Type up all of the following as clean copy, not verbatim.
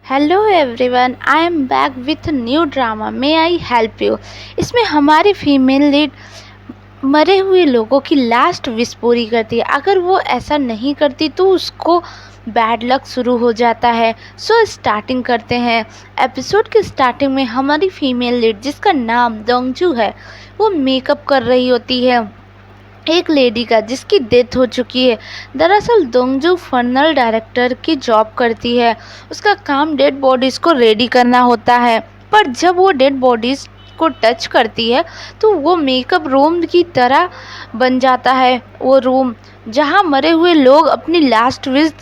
Hello everyone, I am back with new drama may I help you. इसमें हमारी female lead मरे हुए लोगों की लास्ट विश पूरी करती है। अगर वो ऐसा नहीं करती तो उसको बैड लक शुरू हो जाता है। सो स्टार्टिंग करते हैं। एपिसोड के स्टार्टिंग में हमारी फीमेल लीड, जिसका नाम दोंगजू है, वो मेकअप कर रही होती है एक लेडी का जिसकी डेथ हो चुकी है। दरअसल दोंगजू फर्नल डायरेक्टर की जॉब करती है। उसका काम डेड बॉडीज़ को रेडी करना होता है, पर जब वो डेड बॉडीज़ को टच करती है तो वो मेकअप रूम की तरह बन जाता है। वो रूम जहाँ मरे हुए लोग अपनी लास्ट विश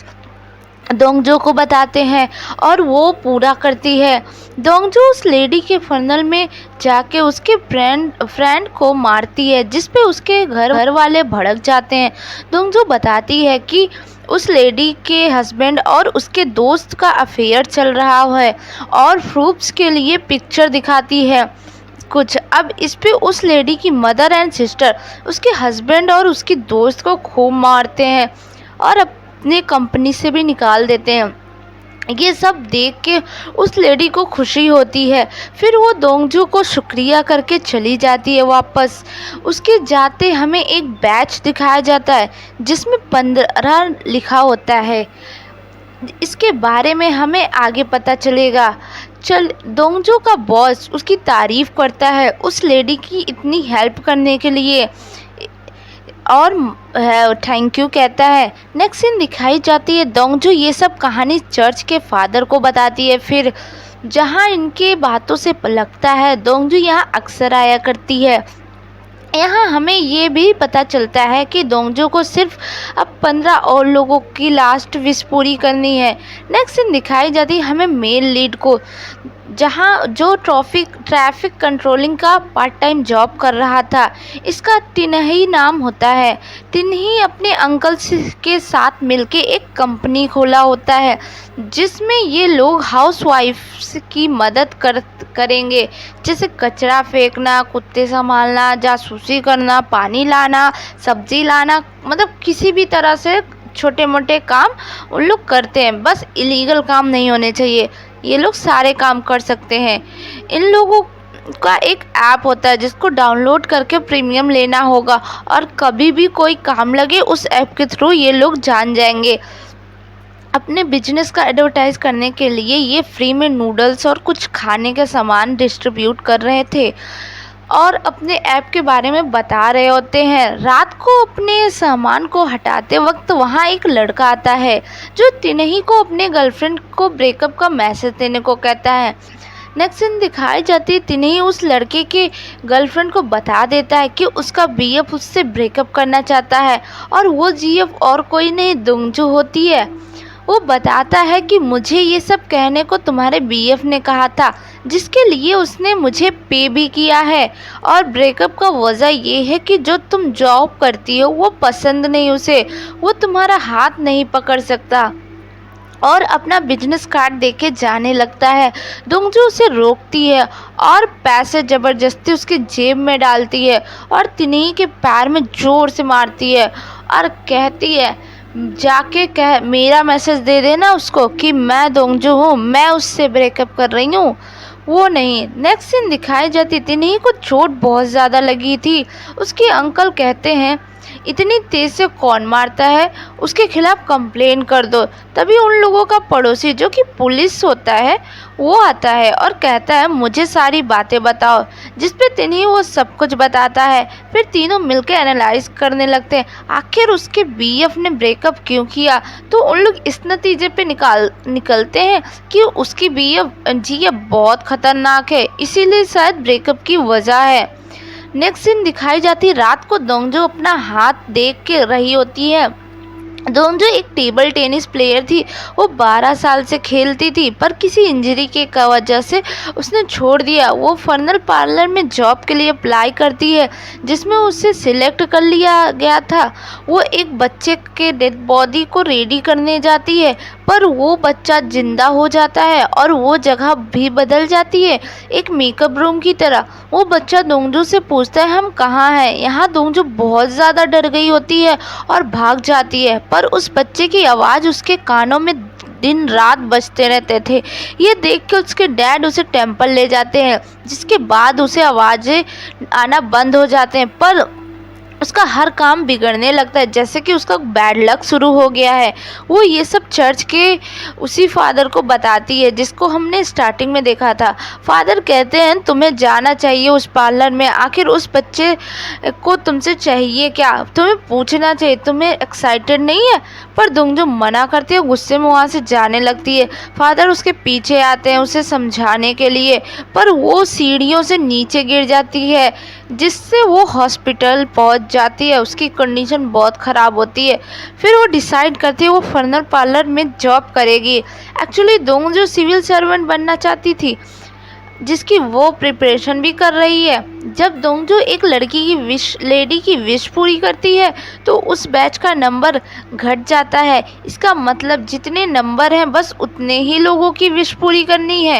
दोंगजू को बताते हैं और वो पूरा करती है। दोंगजू उस लेडी के फर्नल में जाके उसके फ्रेंड को मारती है, जिस पे उसके घर वाले भड़क जाते हैं। दोंगजू बताती है कि उस लेडी के हस्बैंड और उसके दोस्त का अफेयर चल रहा है और प्रूफ्स के लिए पिक्चर दिखाती है कुछ। अब इस पे उस लेडी की मदर एंड सिस्टर उसके हस्बैंड और उसकी दोस्त को खूब मारते हैं और अपने कंपनी से भी निकाल देते हैं। ये सब देख के उस लेडी को खुशी होती है। फिर वो दोंगजू को शुक्रिया करके चली जाती है वापस। उसके जाते हमें एक बैच दिखाया जाता है जिसमें 15 लिखा होता है। इसके बारे में हमें आगे पता चलेगा। दोंगजू का बॉस उसकी तारीफ करता है उस लेडी की इतनी हेल्प करने के लिए और थैंक यू कहता है। नेक्स्ट सीन दिखाई जाती है दोंगजू ये सब कहानी चर्च के फादर को बताती है। फिर जहाँ इनके बातों से लगता है दोंगजू यहाँ अक्सर आया करती है। यहाँ हमें ये भी पता चलता है कि दोंगजू को सिर्फ अब 15 और लोगों की लास्ट विश पूरी करनी है। नेक्स्ट सीन दिखाई जाती है हमें मेल लीड को, जहाँ जो ट्रैफिक कंट्रोलिंग का पार्ट टाइम जॉब कर रहा था। इसका टिनही नाम होता है। टिनही अपने अंकल के साथ मिलके एक कंपनी खोला होता है जिसमें ये लोग हाउसवाइफ्स की मदद करेंगे, जैसे कचरा फेंकना, कुत्ते संभालना, जासूसी करना, पानी लाना, सब्जी लाना, मतलब किसी भी तरह से छोटे मोटे काम उन लोग करते हैं। बस इलीगल काम नहीं होने चाहिए, ये लोग सारे काम कर सकते हैं। इन लोगों का एक ऐप होता है जिसको डाउनलोड करके प्रीमियम लेना होगा और कभी भी कोई काम लगे उस ऐप के थ्रू ये लोग जान जाएंगे। अपने बिजनेस का एडवर्टाइज करने के लिए ये फ्री में नूडल्स और कुछ खाने के सामान डिस्ट्रीब्यूट कर रहे थे और अपने ऐप के बारे में बता रहे होते हैं। रात को अपने सामान को हटाते वक्त वहाँ एक लड़का आता है जो टिनही को अपने गर्लफ्रेंड को ब्रेकअप का मैसेज देने को कहता है। नेक्स्ट सीन दिखाई जाती है टिनही उस लड़के के गर्लफ्रेंड को बता देता है कि उसका बीएफ उससे ब्रेकअप करना चाहता है और वो जीएफ और कोई नहीं दोंगजू होती है। वो बताता है कि मुझे ये सब कहने को तुम्हारे बीएफ ने कहा था, जिसके लिए उसने मुझे पे भी किया है और ब्रेकअप का वजह ये है कि जो तुम जॉब करती हो वो पसंद नहीं उसे, वो तुम्हारा हाथ नहीं पकड़ सकता और अपना बिजनेस कार्ड देके जाने लगता है। दोंगजू उसे रोकती है और पैसे ज़बरदस्ती उसकी जेब में डालती है और टिनही के पैर में ज़ोर से मारती है और कहती है जाके कह मेरा मैसेज दे देना उसको कि मैं दोंगजू हूँ, मैं उससे ब्रेकअप कर रही हूँ, वो नहीं। नेक्स्ट सीन दिखाई जाती टिनही को चोट बहुत ज़्यादा लगी थी। उसके अंकल कहते हैं इतनी तेज़ से कौन मारता है, उसके खिलाफ कंप्लेन कर दो। तभी उन लोगों का पड़ोसी जो कि पुलिस होता है वो आता है और कहता है मुझे सारी बातें बताओ, जिस पे टिनही वो सब कुछ बताता है। फिर तीनों मिलकर एनालाइज करने लगते हैं आखिर उसके बीएफ ने ब्रेकअप क्यों किया। तो उन लोग इस नतीजे पे निकलते हैं कि उसकी जीएफ बहुत खतरनाक है, इसीलिए शायद ब्रेकअप की वजह है। नेक्स्ट सीन दिखाई जाती है रात को दोंगजू अपना हाथ देख के रही होती है। दोंगजू एक टेबल टेनिस प्लेयर थी। वो 12 साल से खेलती थी पर किसी इंजरी के वजह से उसने छोड़ दिया। वो फर्नल पार्लर में जॉब के लिए अप्लाई करती है जिसमें उसे सिलेक्ट कर लिया गया था। वो एक बच्चे के डेड बॉडी को रेडी करने जाती है पर वो बच्चा जिंदा हो जाता है और वो जगह भी बदल जाती है एक मेकअप रूम की तरह। वो बच्चा दोंगजू से पूछता है हम कहाँ हैं। यहाँ दोंगजू बहुत ज़्यादा डर गई होती है और भाग जाती है, पर उस बच्चे की आवाज़ उसके कानों में दिन रात बजते रहते थे। ये देख के उसके डैड उसे टेम्पल ले जाते हैं, जिसके बाद उसे आवाज़ें आना बंद हो जाते हैं, पर उसका हर काम बिगड़ने लगता है, जैसे कि उसका बैड लक शुरू हो गया है। वो ये सब चर्च के उसी फादर को बताती है जिसको हमने स्टार्टिंग में देखा था। फादर कहते हैं तुम्हें जाना चाहिए उस पार्लर में, आखिर उस बच्चे को तुमसे चाहिए क्या, तुम्हें पूछना चाहिए, तुम्हें एक्साइटेड नहीं है। पर दोंगजू मना करती है, गुस्से में वहाँ से जाने लगती है। फादर उसके पीछे आते हैं उसे समझाने के लिए, पर वो सीढ़ियों से नीचे गिर जाती है, जिससे वो हॉस्पिटल पहुंच जाती है। उसकी कंडीशन बहुत ख़राब होती है। फिर वो डिसाइड करती है वो फर्नल पार्लर में जॉब करेगी। एक्चुअली दोंगजू सिविल सर्वेंट बनना चाहती थी, जिसकी वो प्रिपरेशन भी कर रही है। जब दोंगजू एक लड़की की लेडी की विश पूरी करती है तो उस बैच का नंबर घट जाता है। इसका मतलब जितने नंबर हैं बस उतने ही लोगों की विश पूरी करनी है।